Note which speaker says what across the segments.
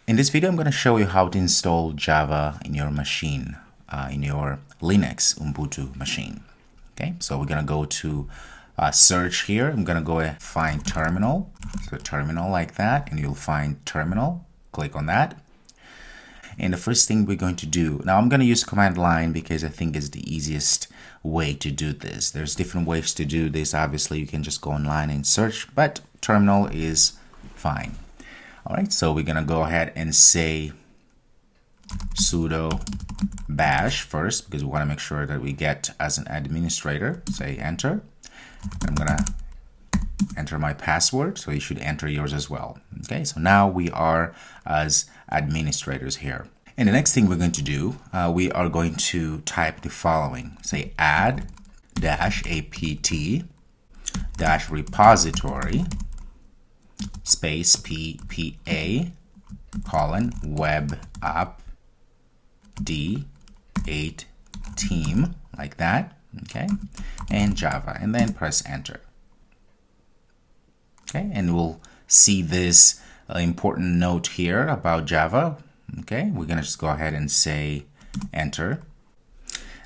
Speaker 1: In this video, I'm going to show you how to install Java in your machine, in your Linux Ubuntu machine. Okay, so we're going to go to search here. I'm going to go and find terminal. So terminal like that, and you'll find terminal. Click on that. And the first thing we're going to do, now I'm going to use command line because I think it's the easiest way to do this. There's different ways to do this. Obviously, you can just go online and search, but terminal is fine. All right, so we're going to go ahead and say sudo bash first because we want to make sure that we get as an administrator. Say enter. I'm going to enter my password, so you should enter yours as well. Okay, so now we are as administrators here. And the next thing we're going to do, we are going to type the following. Say add -apt -repository space ppa web app d8 team like that, okay, and Java, and then press enter. Okay, and we'll see this important note here about Java. Okay, we're gonna just go ahead and say enter.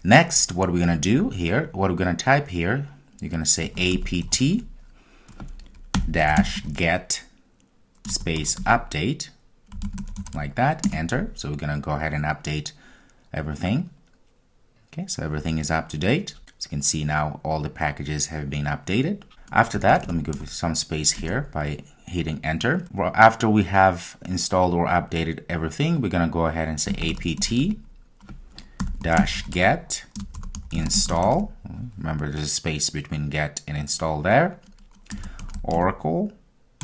Speaker 1: Next, what we're gonna do here, what we're gonna type here, you're gonna say apt -get space update like that, enter. So we're gonna go ahead and update everything. Okay, so everything is up to date. As you can see now, all the packages have been updated. After that, let me give some space here by hitting enter. Well, after we have installed or updated everything, we're gonna go ahead and say apt -get install. Remember, there's a space between get and install there. Oracle,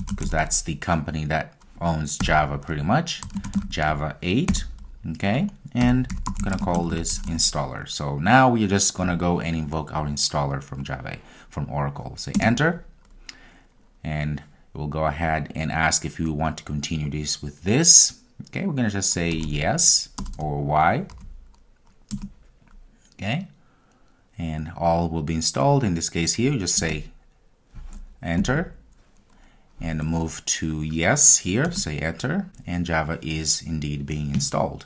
Speaker 1: because that's the company that owns Java pretty much, Java 8, okay, and I'm gonna call this installer. So now we're just gonna go and invoke our installer from Java, from Oracle. Say enter, and we'll go ahead and ask if we want to continue this with this. Okay, we're gonna just say yes or Y, okay, and all will be installed. In this case here, you just say enter and move to yes here, say enter, and Java is indeed being installed.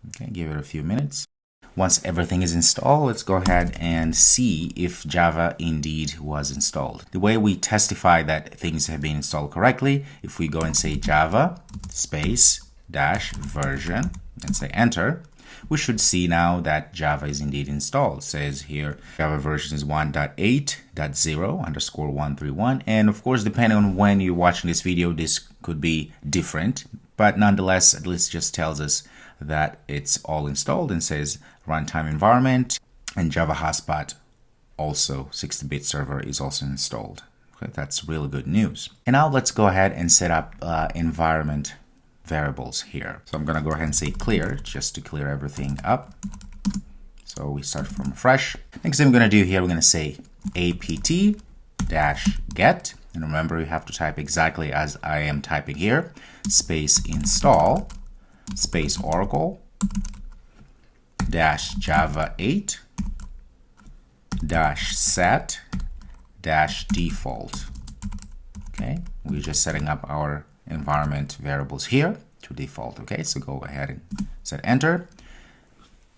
Speaker 1: Okay, give it a few minutes. Once everything is installed, let's go ahead and see if Java indeed was installed. The way we testify that things have been installed correctly, if we go and say Java space -version and say enter, we should see now that Java is indeed installed. It says here Java version is 1.8.0_131, and of course, depending on when you're watching this video, this could be different, but nonetheless, at least just tells us that it's all installed and says runtime environment, and Java hotspot also 60-bit server is also installed. Okay, that's really good news. And now let's go ahead and set up environment variables here. So I'm going to go ahead and say clear just to clear everything up. So we start from fresh. Next thing we're going to do here, we're going to say apt -get, and remember you have to type exactly as I am typing here, space install space Oracle -Java 8 -set -default. Okay, we're just setting up our environment variables here to default. Okay, so go ahead and set enter,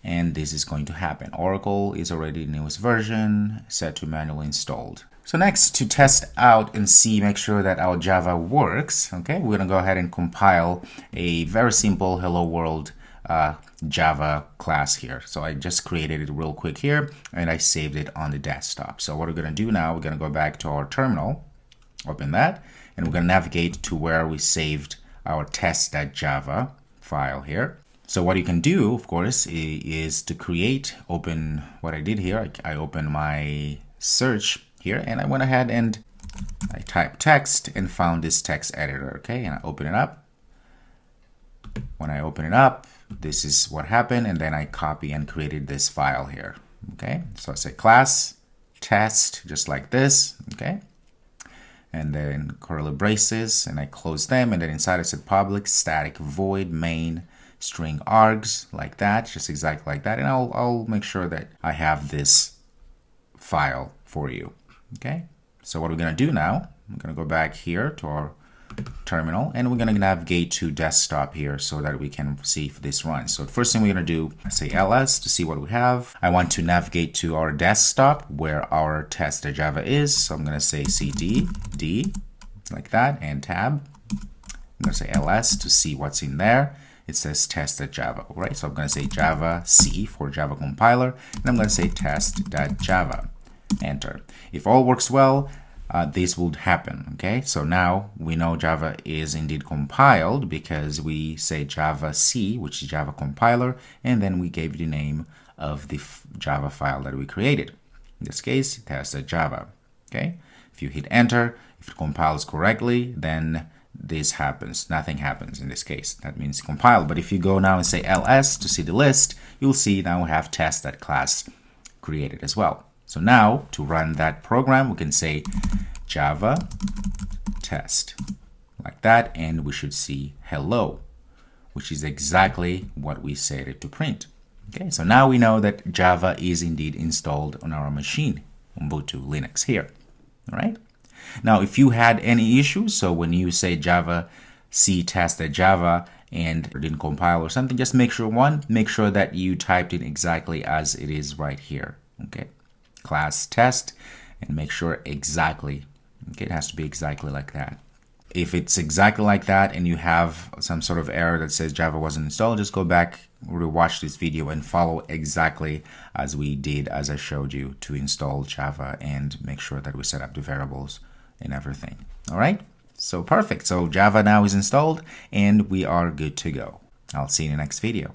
Speaker 1: and this is going to happen. Oracle is already the newest version, set to manually installed. So next, to test out and see, make sure that our Java works, okay, we're gonna go ahead and compile a very simple hello world Java class here. So I just created it real quick here, and I saved it on the desktop. So what we're gonna do now, we're gonna go back to our terminal, open that, and we're going to navigate to where we saved our test.java file here. So what you can do, of course, is to open what I did here. I opened my search here, and I went ahead and I typed text and found this text editor, okay, and I open it up. When I open it up, this is what happened, and then I copy and created this file here, okay. So I say class test, just like this, okay, and then curly braces, and I close them, and then inside I said public static void main string args, like that, just exactly like that, and I'll make sure that I have this file for you. Okay, so what we're gonna do now, I'm gonna go back here to our terminal, and we're going to navigate to desktop here so that we can see if this runs. So the first thing we're going to do, say ls to see what we have. I want to navigate to our desktop where our test.java is. So I'm going to say cd d like that and tab. I'm going to say ls to see what's in there. It says test.java, right? So I'm going to say Java C for Java compiler, and I'm going to say test.java. Enter. If all works well, this would happen. Okay, so now we know Java is indeed compiled because we say Java C, which is Java compiler, and then we gave the name of the Java file that we created. In this case, test.java. Okay, if you hit enter, if it compiles correctly, then this happens. Nothing happens in this case. That means compiled. But if you go now and say ls to see the list, you'll see now we have test.class created as well. So now to run that program, we can say Java test like that, and we should see hello, which is exactly what we set it to print. Okay, so now we know that Java is indeed installed on our machine, Ubuntu Linux here. All right. Now, if you had any issues, so when you say Java C test.java and it didn't compile or something, just make sure that you typed it exactly as it is right here. Okay. Class test, and make sure exactly, okay, it has to be exactly like that. If it's exactly like that and you have some sort of error that says Java wasn't installed, just go back, rewatch this video and follow exactly as we did, as I showed you, to install Java and make sure that we set up the variables and everything. All right, so perfect. So Java now is installed and we are good to go. I'll see you in the next video.